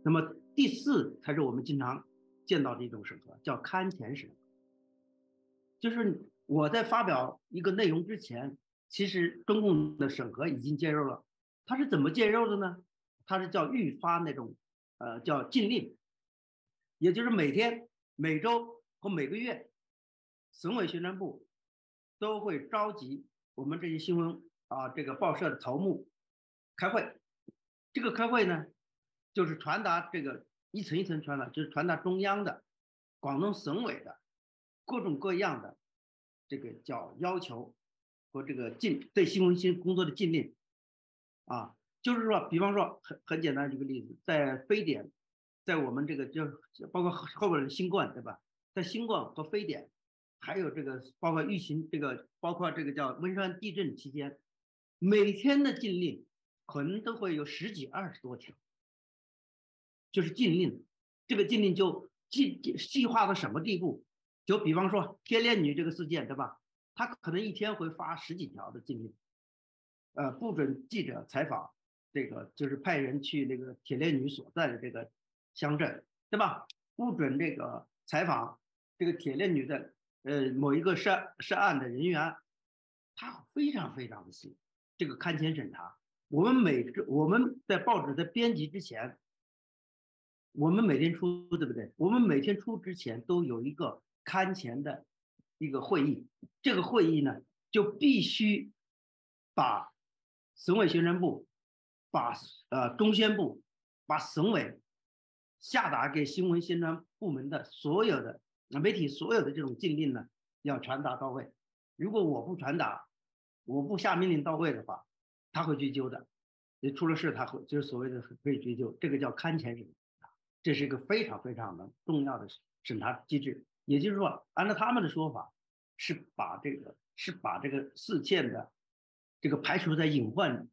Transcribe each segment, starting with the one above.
那么第四才是我们经常见到的一种审核，叫刊前审核。就是我在发表一个内容之前，其实中共的审核已经介入了。它是怎么介入的呢？它是叫预发那种叫禁令，也就是每天、每周和每个月，省委宣传部都会召集我们这些新闻这个报社的头目开会。这个开会呢，就是传达这个一层一层传达，就是传达中央的、广东省委的各种各样的这个叫要求和这个对新闻工作的禁令就是说，比方说很简单的一个例子，在非典，在我们这个就包括后边的新冠，对吧？在新冠和非典，还有这个包括疫情，这个包括这个叫汶川地震期间，每天的禁令可能都会有十几20多条，就是禁令。这个禁令就细化到什么地步？就比方说铁链女这个事件，对吧？他可能一天会发十几条的禁令，不准记者采访，这个就是派人去那个铁链女所在的这个乡镇，对吧？不准这个采访这个铁链女的某一个涉案的人员，他非常非常的细，这个刊前审查。我们在报纸在编辑之前，我们每天出，对不对？我们每天出之前都有一个刊前的一个会议，这个会议呢就必须把省委宣传部、把中宣部、把省委下达给新闻宣传部门的所有的媒体所有的这种禁令呢，要传达到位。如果我不传达，我不下命令到位的话，他会追究的。出了事，他会就是所谓的可以追究，这个叫刊前审。这是一个非常非常的重要的审查机制。也就是说，按照他们的说法，是把这个事件的这个排除在隐患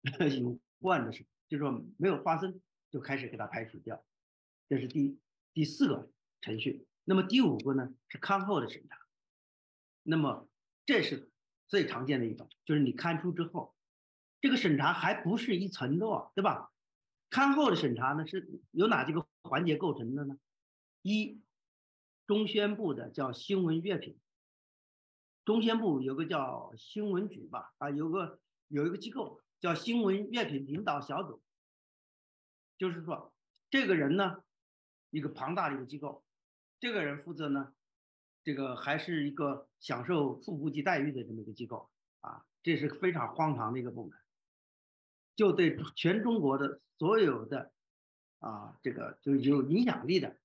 的事，就是说没有发生就开始给它排除掉。这是第四个程序。那么第五个呢是刊后的审查。那么这是最常见的一种，就是你刊出之后，这个审查还不是一层的，对吧？刊后的审查呢是由哪几个环节构成的呢？一，中宣部的叫新闻阅评，中宣部有个叫新闻局吧，有一个机构叫新闻阅评领导小组，就是说这个人呢，一个庞大的一个机构，这个人负责呢，这个还是一个享受副部级待遇的这么一个机构这是非常荒唐的一个部门，就对全中国的所有的这个就有影响力的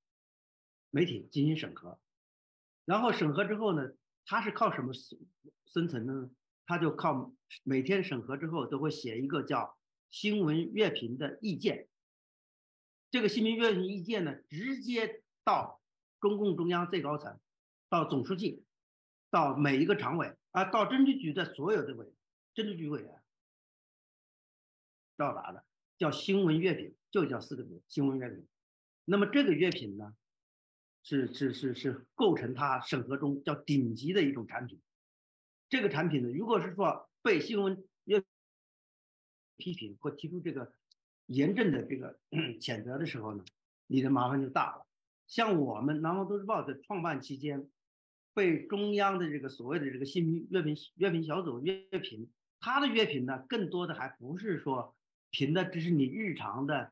媒体进行审核，然后审核之后呢，他是靠什么生成的呢？他就靠每天审核之后都会写一个叫新闻阅评的意见，这个新闻阅评意见呢，直接到中共中央最高层，到总书记，到每一个常委到政治局的所有的政治局委员到达的，叫新闻阅评，就叫4个字新闻阅评。那么这个阅评呢，是构成它审核中叫顶级的一种产品。这个产品呢，如果是说被新闻阅批评或提出这个严正的这个谴责的时候呢，你的麻烦就大了。像我们南方都市报的创办期间，被中央的这个所谓的这个新闻阅评小组阅评，它的阅评呢，更多的还不是说评的只是你日常的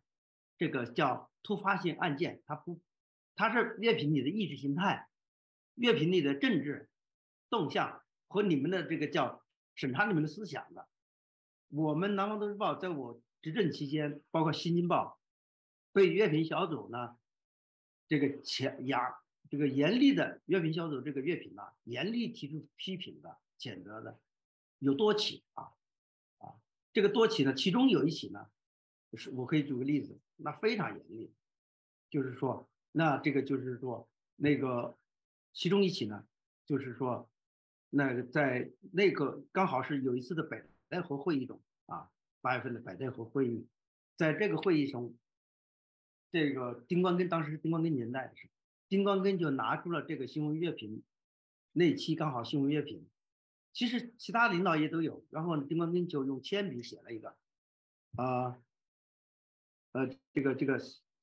这个叫突发性案件，它是阅评你的意识形态，阅评你的政治动向和你们的这个叫审查你们的思想的。我们南方都市报在我执政期间，包括新京报，被阅评小组呢这个这个严厉的阅评小组这个阅评严厉提出批评的、谴责的有多起这个多起呢，其中有一起呢，是我可以举个例子，那非常严厉，就是说，那这个就是说那个其中一起呢，就是说那个在那个刚好是有一次的北戴河会议中8月份的北戴河会议，在这个会议中，这个丁光根当时是丁光根年代的事，丁光根就拿出了这个新闻阅评，那期刚好新闻阅评，其实其他领导也都有，然后丁光根就用铅笔写了一个这个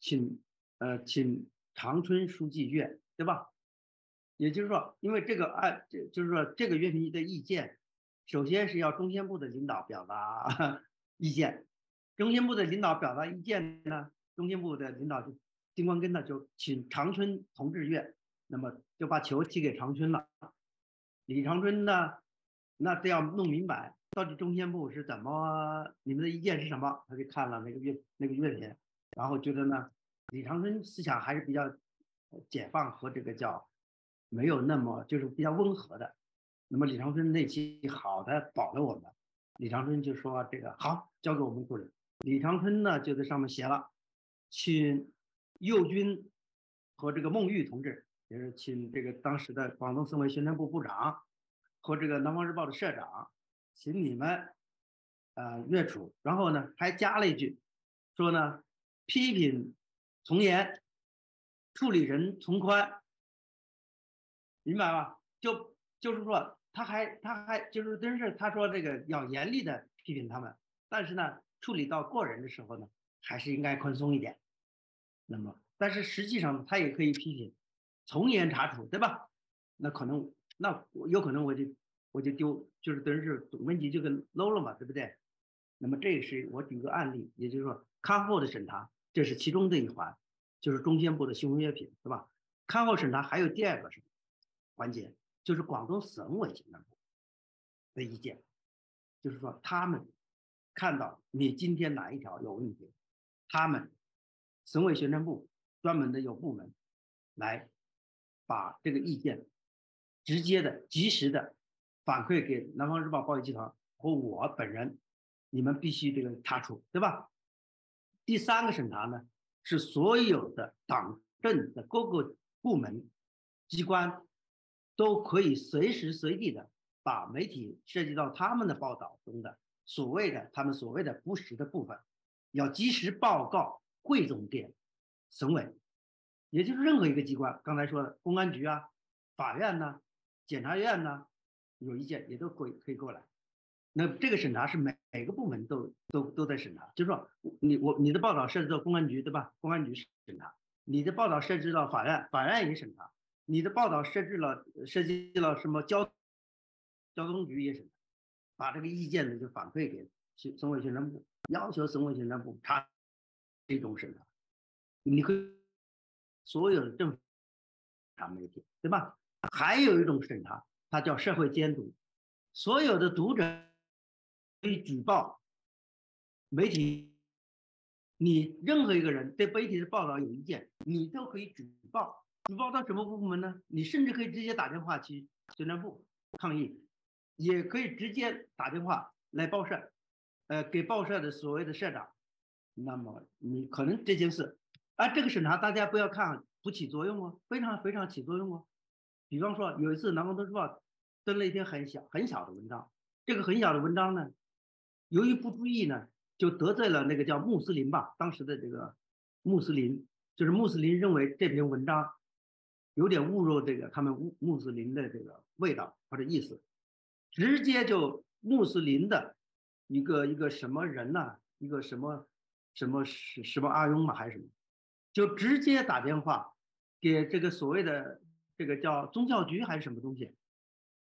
请长春书记阅，对吧？也就是说，因为这个就是说这个阅兵的意见，首先是要中宣部的领导表达意见，中宣部的领导表达意见呢，中宣部的领导就丁光根呢就请长春同志阅，那么就把球踢给长春了。李长春呢，那得要弄明白到底中宣部是怎么，你们的意见是什么？他就看了那个阅片，然后觉得呢，李长春思想还是比较解放和这个叫没有那么就是比较温和的。那么李长春那期好的保了我们，李长春就说这个好交给我们处理。李长春呢就在上面写了，请右军和这个孟玉同志，也是请这个当时的广东省委宣传部部长和这个南方日报的社长，请你们阅处。然后呢还加了一句，说呢批评从严，处理人从宽，明白吧？就是说他还就是真是他说这个要严厉的批评他们，但是呢处理到过人的时候呢，还是应该宽松一点。那么，但是实际上他也可以批评，从严查处，对吧？那可能，那有可能我就丢，就是等于是总分级就给 low 了嘛，对不对？那么这也是我举个案例，也就是说刊后的审查，这是其中的一环，就是中宣部的新闻阅品，对吧？刊后审查还有第二个是环节，就是广东省委宣传部的意见，就是说他们看到你今天哪一条有问题，他们省委宣传部专门的有部门来把这个意见直接的、及时的反馈给南方日报报业集团和我本人，你们必须这个查处，对吧？第三个审查呢，是所有的党政的各个部门机关都可以随时随地的把媒体涉及到他们的报道中的他们所谓的不实的部分，要及时报告汇总给省委，也就是任何一个机关，刚才说的公安局啊、法院呐、检察院呐，有意见也都可以过来。那这个审查是每个部门都在审查，就是说你的报道涉及到公安局，对吧？公安局审查，你的报道涉及到法院，法院也审查，你的报道涉及到什么交通局也审查，把这个意见呢就反馈给省委宣传部，要求省委宣传部查这种审查。你可以所有的政府媒体，对吧？还有一种审查，它叫社会监督，所有的读者可以举报媒体，你任何一个人对媒体的报道有意见，你都可以举报。举报到什么部门呢？你甚至可以直接打电话去宣传部抗议，也可以直接打电话来报社，给报社的所谓的社长。那么你可能这件事，这个审查大家不要看不起作用哦，非常非常起作用哦。比方说有一次《南方都市报》登了一篇很小很小的文章，这个很小的文章呢，由于不注意呢，就得罪了那个叫穆斯林吧，当时的这个穆斯林，就是穆斯林认为这篇文章有点侮辱这个他们穆斯林的这个味道或者意思，直接就穆斯林的一个什么人呢、一个什么阿庸嘛还是什么，就直接打电话给这个所谓的这个叫宗教局还是什么东西，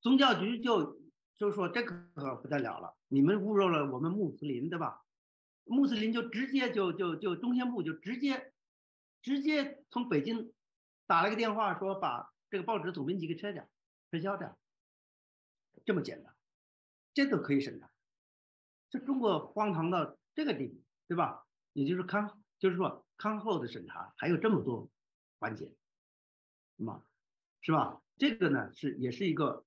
宗教局就说这个不得了了，你们侮辱了我们穆斯林，对吧？穆斯林就直接就中宣部就直接从北京打了个电话，说把这个报纸总编辑给撤销掉，这么简单，这都可以审查。这中国荒唐到这个地步，对吧？也就是说刊后的审查还有这么多环节，是吧？这个呢也是一个，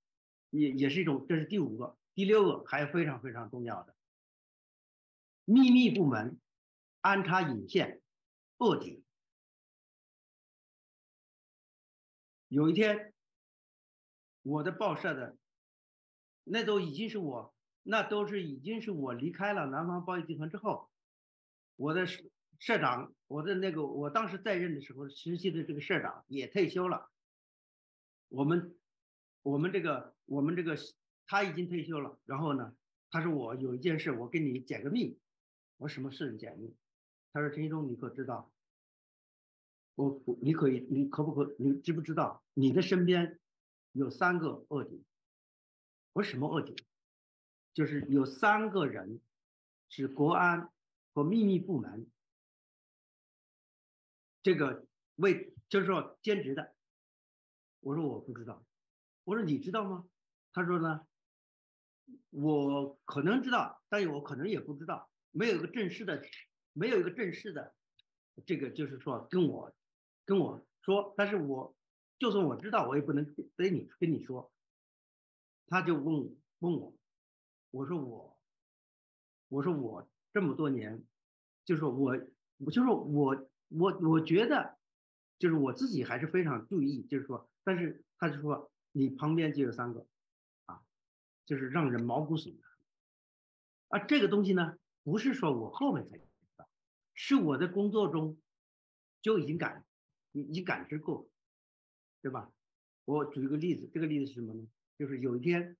也是一种，这是第五个，第六个还有非常非常重要的秘密部门安插引线卧底。有一天，我的报社的那都已经是我，那都是已经是我离开了南方报业集团之后，我的社长，我当时在任的时候实习的这个社长也退休了。我们我们这个他已经退休了，然后呢，他说我有一件事，我跟你解个密。我说什么事你解密？他说陈一中，你可知道你可不可你知不知道你的身边有3个卧底？我说什么卧底？就是有3个人是国安和秘密部门这个就是说兼职的。我说我不知道。我说你知道吗？他说呢，我可能知道，但是我可能也不知道，没有一个正式的这个就是说跟我说，但是就算我知道，我也不能跟你说。他就问我，我说我这么多年，就是说我觉得，就是我自己还是非常注意，就是说，但是他就说你旁边就有3个啊，就是让人毛骨悚然。这个东西呢，不是说我后面才知道，是我的工作中就已经感知过，对吧？我举一个例子，这个例子是什么呢？就是有一天，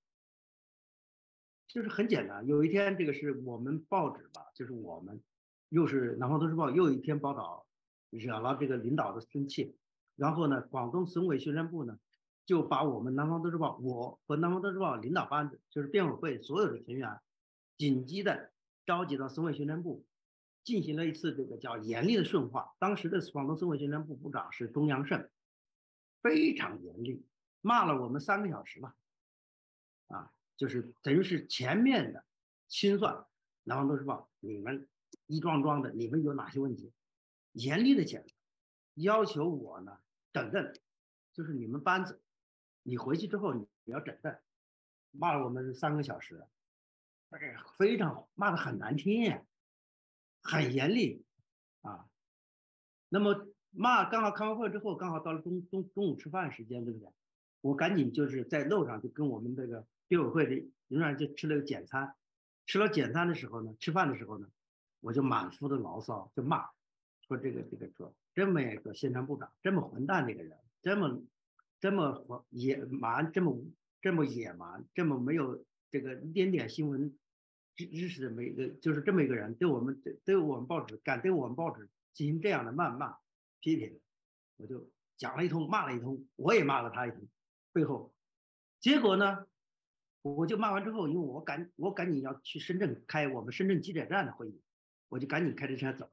就是很简单，有一天这个是我们报纸吧，就是我们又是南方都市报又一篇报道，惹了这个领导的生气，然后呢，广东省委宣传部呢就把我们南方都市报，我和南方都市报领导班子，就是编委会所有的成员，紧急的召集到省委宣传部，进行了一次这个叫严厉的训话。当时的广东省委宣传部部长是钟阳胜，非常严厉，骂了我们3个小时吧。就是等于是前面的清算，南方都市报你们一桩桩的，你们有哪些问题，严厉的谴责，要求我呢整顿，就是你们班子，你回去之后你要整顿，骂了我们3个小时，非常骂的很难听，很严厉啊。那么刚好开完会之后，刚好到了中午吃饭时间，对不对？我赶紧就是在路上就跟我们这个编委会的人员就吃了个简餐。吃了简餐的时候呢，吃饭的时候呢，我就满腹的牢骚，就骂说说这么一个宣传部长，这么混蛋的一个人，这么野蛮，这么野蛮，这么没有这个一点点新闻知识的就是这么一个人，对我们报纸敢对我们报纸进行这样的谩骂批评，我就讲了一通，骂了一通，我也骂了他一通，背后，结果呢，我就骂完之后，因为我赶紧要去深圳开我们深圳机检站的会议，我就赶紧开着车走了，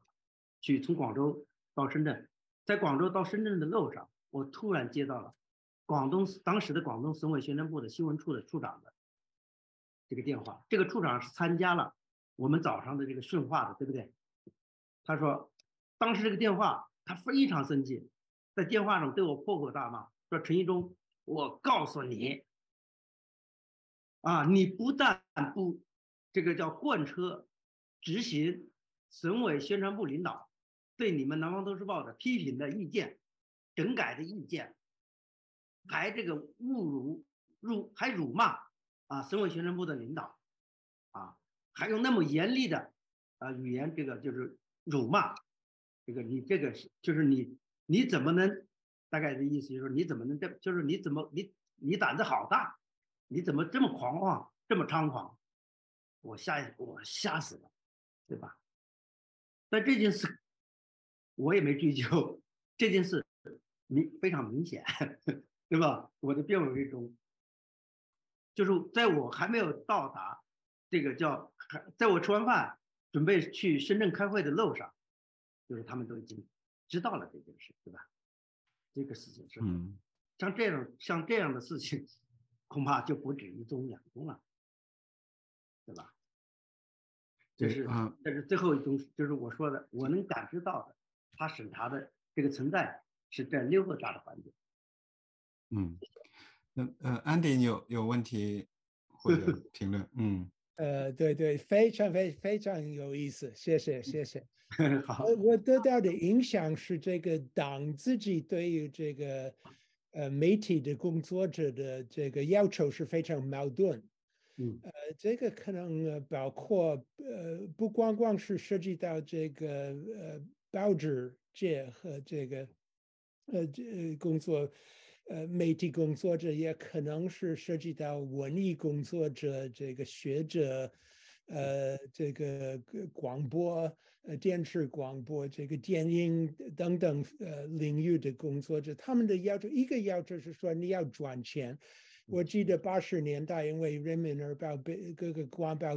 从广州到深圳，在广州到深圳的路上，我突然接到了当时的广东省委宣传部的新闻处的处长的这个电话，这个处长是参加了我们早上的这个训话的，对不对？他说，当时这个电话他非常生气，在电话上对我破口大骂，说陈一中，我告诉你你不但不这个叫贯彻执行省委宣传部领导对你们南方都市报的批评的意见、整改的意见，还这个还辱骂省委宣传部的领导还用那么严厉的语言，这个就是辱骂你这个就是你怎么能大概的意思就是说你怎么能就是你胆子好大，你怎么这么狂妄这么猖狂？我吓死了，对吧？但这件事我也没追究，这件事非常明显，对吧？我的辩委会中，就是在我还没有到达这个在我吃完饭准备去深圳开会的路上，就是他们都已经知道了这件事，对吧？这个事情是，像这样的事情，恐怕就不止1宗2宗了，对吧？这是最后一宗，就是我说的，我能感知到的，他审查的这个存在是在6个大的环节。Andy， 你有问题或者评论？对，非常有意思，谢谢。好，我得到的影响是这个党自己对于这个媒体的工作者的这个要求是非常矛盾。这个可能包括不光是涉及到这个报纸界和这个工作媒体工作者，也可能是涉及到文艺工作者、这个学者、这个广播、电视广播、这个电影等等领域的工作者，他们的要求一个要求是说你要赚钱。我记得80年代，因为人民日报各个广报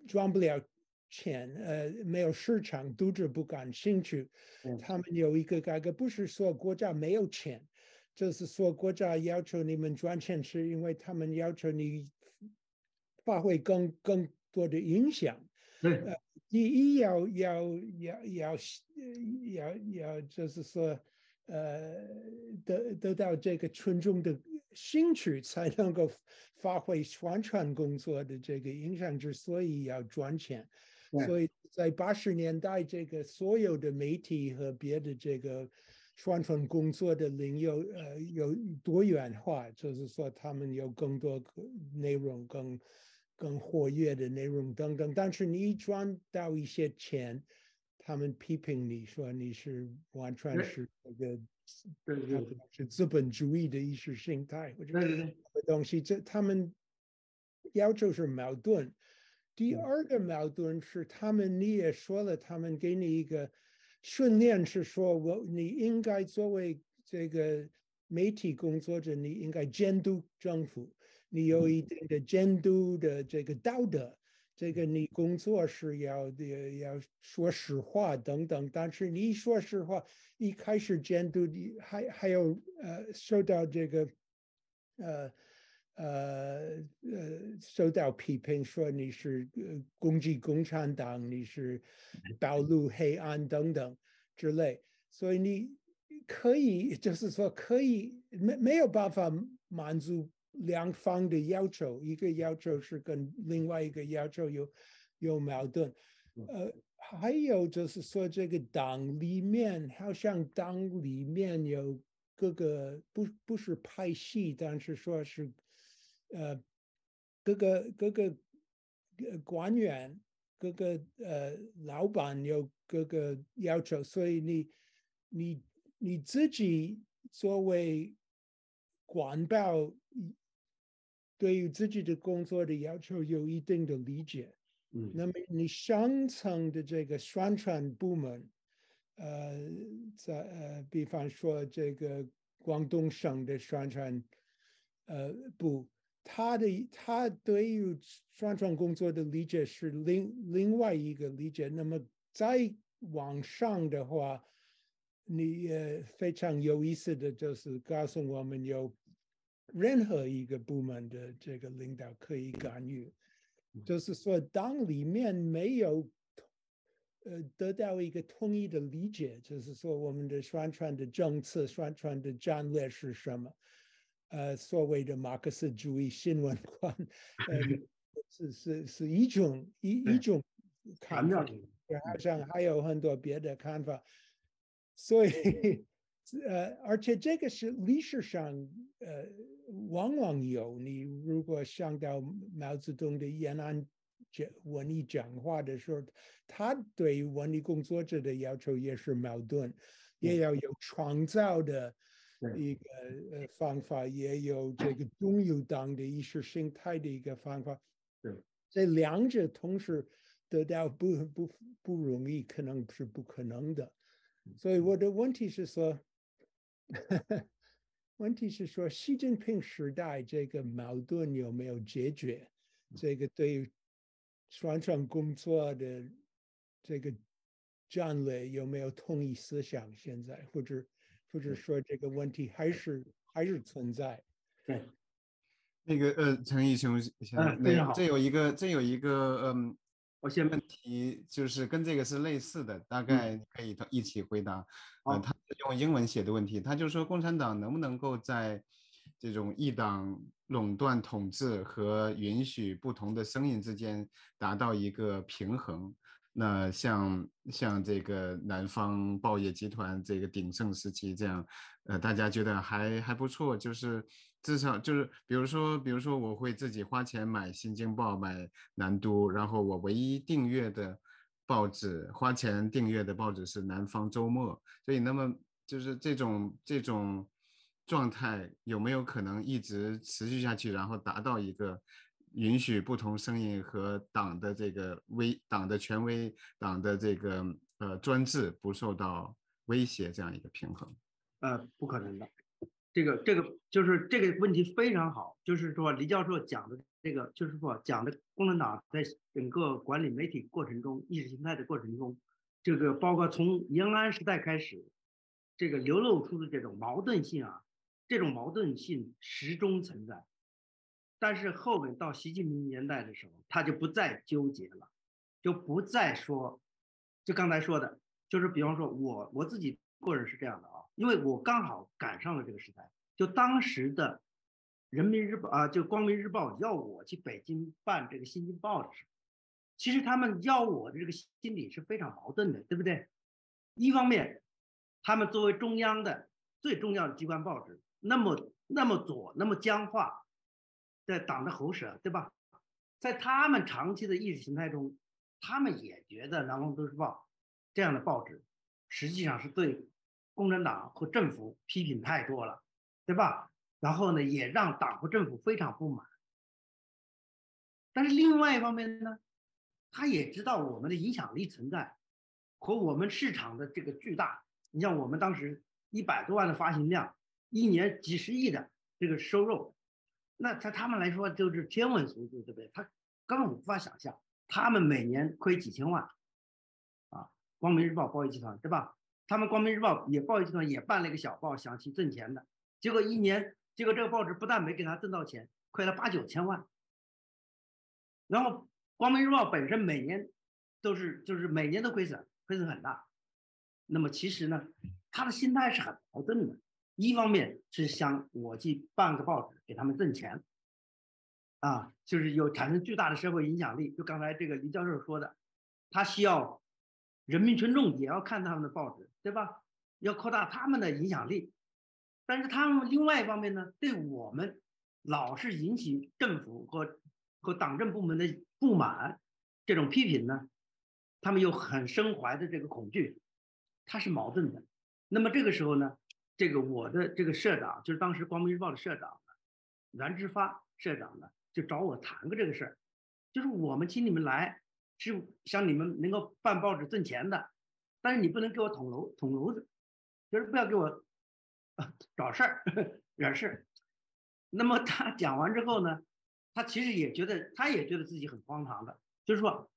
赚不了钱，没有市场，读者不感兴趣。他们有一个改革，不是说国家没有钱，就是说国家要求你们赚钱，是因为他们要求你发挥更多的影响。第一要，就是说，得到这个群众的兴趣，才能够发挥宣传工作的这个影响。之所以要赚钱，所以在80年代，这个所有的媒体和别的这个宣传工作的领域有多元化，就是说他们有更多内容，更活跃的内容等等。但是你一赚到一些钱，他们批评你说你是完全是这个，是资本主义的意识形态或者东西，这他们要求是矛盾。第二个矛盾是你也说了，他们给你一个训练，是说你应该作为这个媒体工作者，你应该监督政府，你有一定的监督的这个道德，这个你工作是要说实话等等。但是你一说实话，一开始监督你还有受到这个受到批评，说你是攻击共产党，你是暴露黑暗等等之类。所以你可以，就是说可以没有办法满足两方的要求，一个要求是跟另外一个要求有矛盾。还有就是说，这个党里面好像党里面有各个不是派系，但是说是各个官员、各个老板有各个要求，所以你自己作为管报，对于自己的工作的要求有一定的理解。那么你上层的这个宣传部门，比方说这个广东省的宣传部，他对于宣传工作的理解是另外一个理解。那么在网上的话，你非常有意思的就是告诉我们，有任何一个部门的这个领导可以干预。就是说，党里面没有得到一个统一的理解，就是说我们的宣传的政策、宣传的战略是什么？所谓的马克思主义新闻观，是一种看法，好像还有很多别的看法，所以。而且这个是历史上往往有。你如果想到毛泽东的延安文艺讲话的时候，他对文艺工作者的要求也是矛盾，也要有创造的一个方法，也有这个中右党的意识形态的一个方法。这两者同时得到不容易，可能是不可能的。所以我的问题是说。问题是说，习近平时代这个矛盾有没有解决？这个对于宣传工作的这个战略有没有统一思想？现在或者说这个问题还是存在？对，那个陈毅兄，这有一个问题，就是跟这个是类似的，大概可以一起回答。他是用英文写的问题，他就说共产党能不能够在这种一党垄断统治和允许不同的声音之间达到一个平衡？那像这个南方报业集团这个鼎盛时期这样，大家觉得还不错，就是至少就是比如说我会自己花钱买新京报、买南都，然后我唯一订阅的报纸花钱订阅的报纸是南方周末，所以那么就是这种状态有没有可能一直持续下去，然后达到一个允许不同声音和党的这个党的权威、党的这个专制不受到威胁这样一个平衡？不可能的。这个就是这个问题非常好，就是说黎教授讲的这个，就是说讲的共产党在整个管理媒体过程中、意识形态的过程中，这个包括从延安时代开始，这个流露出的这种矛盾性啊，这种矛盾性始终存在。但是后面到习近平年代的时候，他就不再纠结了，就不再说，就刚才说的，就是比方说我自己个人是这样的啊。因为我刚好赶上了这个时代，就当时的人民日报啊，就光明日报要我去北京办这个新京报的时候，其实他们要我的这个心理是非常矛盾的，对不对？一方面，他们作为中央的最重要的机关报纸，那么左，那么僵化，在党的喉舌，对吧？在他们长期的意识形态中，他们也觉得《南方都市报》这样的报纸实际上是对共产党和政府批评太多了，对吧？然后呢，也让党和政府非常不满。但是另外一方面呢，他也知道我们的影响力存在和我们市场的这个巨大。你像我们当时100多万的发行量，一年几十亿的这个收入，那在他们来说就是天文数字，对不对？他根本无法想象，他们每年亏几千万啊！光明日报报业集团，对吧？他们光明日报也报业集团也办了一个小报，想去挣钱的，结果结果这个报纸不但没给他挣到钱，亏了8、9千万。然后光明日报本身每年就是每年都亏损很大。那么其实呢，他的心态是很矛盾的，一方面是想我去办个报纸给他们挣钱，啊，就是产生巨大的社会影响力。就刚才这个黎教授说的，他需要人民群众也要看他们的报纸，对吧？要扩大他们的影响力。但是他们另外一方面呢，对我们老是引起政府和党政部门的不满，这种批评呢，他们有很深怀的这个恐惧，它是矛盾的。那么这个时候呢，这个我的这个社长，就是当时光明日报的社长袁之发社长呢，就找我谈个这个事儿，就是我们请你们来是想你们能够办报纸挣钱的，但是你不能给我捅娄子，就是不要给我找事儿惹事儿。那么他讲完之后呢，他其实也觉得自己很荒唐的，就是说，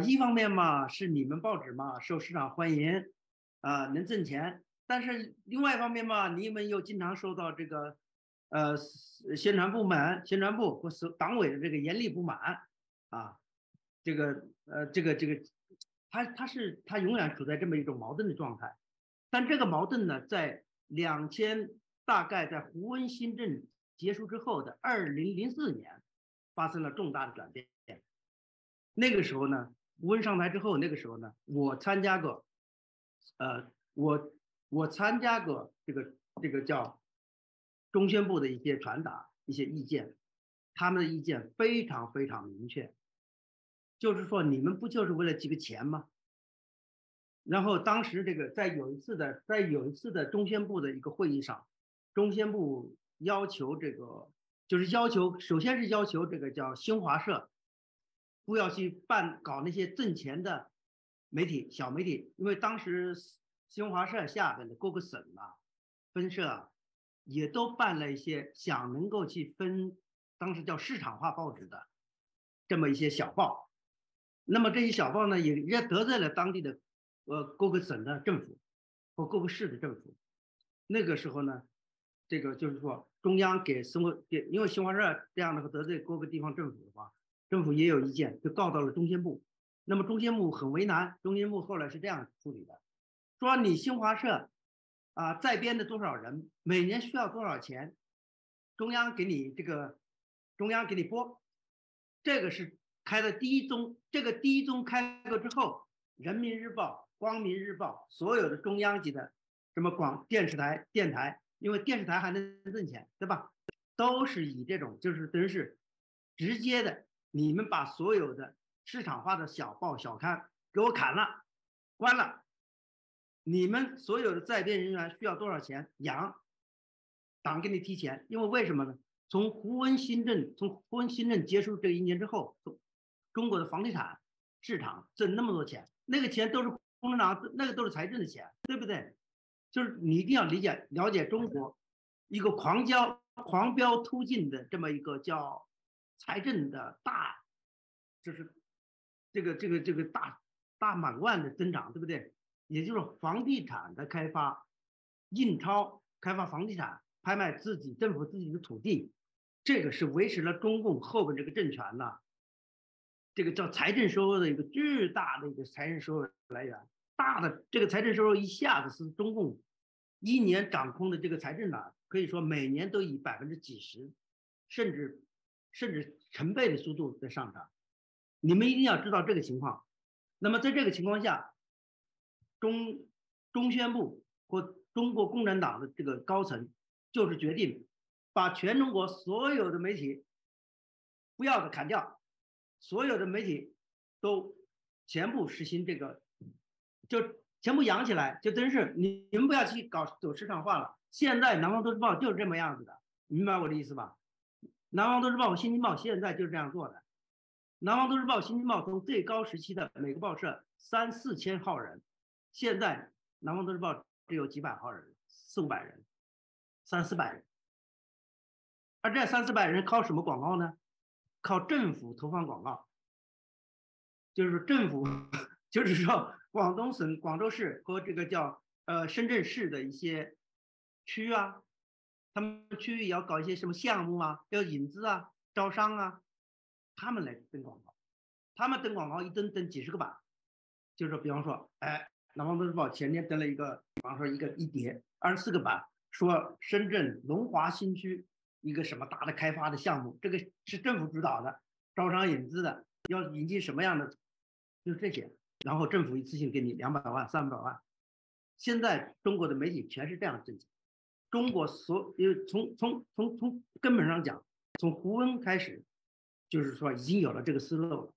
一方面嘛是你们报纸嘛受市场欢迎，能挣钱，但是另外一方面嘛，你们又经常受到这个宣传部或党委的这个严厉不满啊，他永远处在这么一种矛盾的状态。但这个矛盾呢，大概在胡温新政结束之后的2004年发生了重大的转变。那个时候呢，胡温上台之后，那个时候呢，我参加过这个叫中宣部的一些传达一些意见，他们的意见非常非常明确，就是说你们不就是为了几个钱吗？然后当时这个在有一次的中宣部的一个会议上，中宣部要求首先是要求这个叫新华社不要去搞那些挣钱的小媒体，因为当时新华社下边的各个省分社也都办了一些想能够去分当时叫市场化报纸的这么一些小报，那么这些小报呢也得罪了当地的各个省的政府或各个市的政府。那个时候呢，这个就是说中央因为新华社这样的得罪各个地方政府的话，政府也有意见，就告到了中宣部。那么中宣部很为难，中宣部后来是这样处理的，说你新华社在编的多少人，每年需要多少钱，中央给你拨，这个是开的第一宗。这个第一宗开过之后，人民日报、光明日报所有的中央级的什么电台，因为电视台还能挣钱，对吧？都是以这种就是等于是直接的，你们把所有的市场化的小报小刊给我砍了，关了。你们所有的在编人员需要多少钱养，党给你提钱，因为为什么呢？从胡温新政结束这一年之后，中国的房地产市场挣那么多钱，那个钱都是共产党，那个都是财政的钱，对不对？就是你一定要了解中国一个狂飙突进的这么一个叫财政的大，就是这个大满贯的增长，对不对？也就是房地产的开发，印钞开发房地产，拍卖政府自己的土地，这个是维持了中共后边这个政权呢，这个叫财政收入的一个巨大的一个财政收入来源。大的这个财政收入一下子是中共一年掌控的这个财政呢，可以说每年都以几十%，甚至成倍的速度在上涨。你们一定要知道这个情况。那么在这个情况下，中宣部或中国共产党的这个高层就是决定把全中国所有的媒体不要的砍掉，所有的媒体都全部实行这个，就全部养起来，就真是你们不要去走市场化了。现在南方都市报就是这么样子的，明白我的意思吧？南方都市报、新京报现在就是这样做的。南方都市报、新京报从最高时期的每个报社3、4千号人，现在南方都市报只有几百号人，4、500人，3、400人。而这3、400人靠什么广告呢？靠政府投放广告，就是政府，就是说广东省、广州市和这个叫深圳市的一些区啊，他们区域也要搞一些什么项目啊，要引资啊、招商啊，他们来登广告，他们登广告一登几十个版，就是说，比方说，南方都市报前天登了一个，比方说一叠24个版，说深圳龙华新区一个什么大的开发的项目，这个是政府主导的，招商引资的，要引进什么样的，就是这些，然后政府一次性给你200万、300万。现在中国的媒体全是这样的政策。中国从根本上讲，从胡温开始，就是说已经有了这个思路了。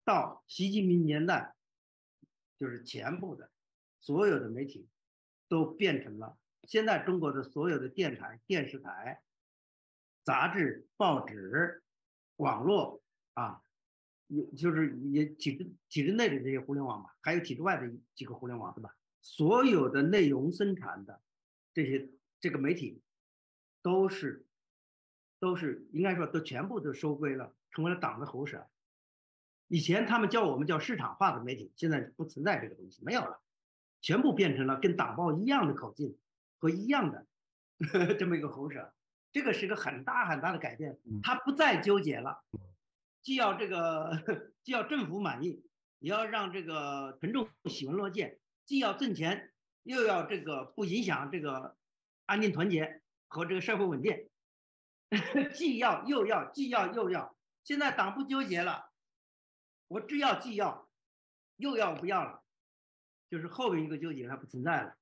到习近平年代，就是全部的所有的媒体都变成了现在中国的所有的电台、电视台、杂志、报纸、网络啊，也体制内的这些互联网吧，还有体制外的几个互联网，对吧？所有的内容生产的这个媒体都是应该说都全部都收归了，成为了党的喉舌。以前他们叫我们叫市场化的媒体，现在不存在这个东西，没有了，全部变成了跟党报一样的口径和一样的这么一个喉舌。这个是个很大很大的改变，他不再纠结了，既要政府满意，也要让这个群众喜闻乐见，既要挣钱，又要这个不影响这个安定团结和这个社会稳定，既要又要。现在党不纠结了，我只要既要又要不要了，就是后面一个纠结它不存在了。